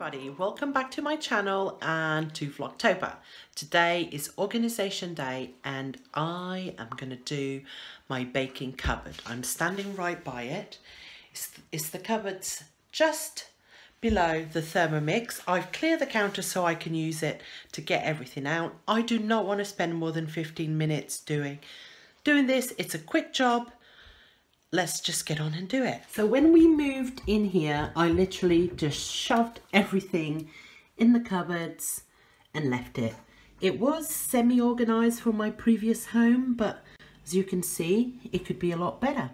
everybody, welcome back to my channel and to Vlogtober. Today is organisation day and I am going to do my baking cupboard. I'm standing right by it. It's the cupboard's just below the Thermomix. I've cleared the counter so I can use it to get everything out. I do not want to spend more than 15 minutes doing this. It's a quick job. Let's just get on and do it. So when we moved in here, I literally just shoved everything in the cupboards and left it. It was semi-organized from my previous home, but as you can see, it could be a lot better.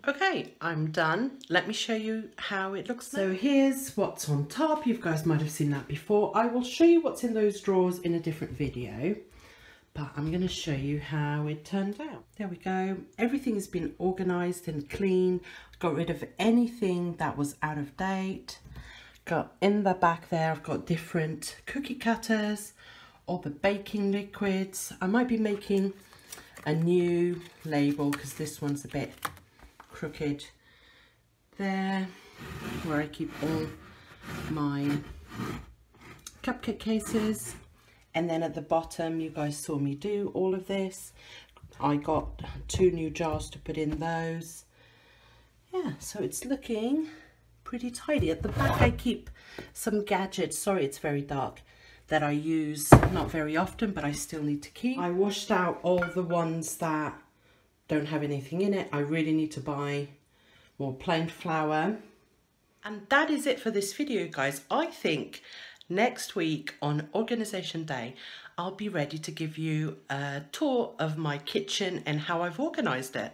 Okay, I'm done. Let me show you how it looks. So here's what's on top. You guys might have seen that before. I will show you what's in those drawers in a different video, but I'm going to show you how it turned out. There we go. Everything has been organized and clean. Got rid of anything that was out of date. Got in the back there, I've got different cookie cutters, all the baking liquids. I might be making a new label because this one's a bit crooked there, where I keep all my cupcake cases. And then at the bottom, you guys saw me do all of this. I got 2 new jars to put in those. Yeah, so it's looking pretty tidy. At the back I keep some gadgets, sorry it's very dark, that I use not very often but I still need to keep. I washed out all the ones that don't have anything in it. I really need to buy more plain flour. And that is it for this video, guys. I think next week on Organisation Day I'll be ready to give you a tour of my kitchen and how I've organised it,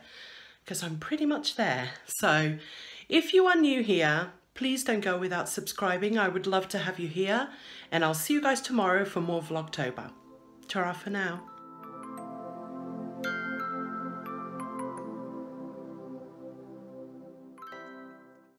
because I'm pretty much there. So if you are new here, please don't go without subscribing. I would love to have you here, and I'll see you guys tomorrow for more Vlogtober. Ta-ra for now.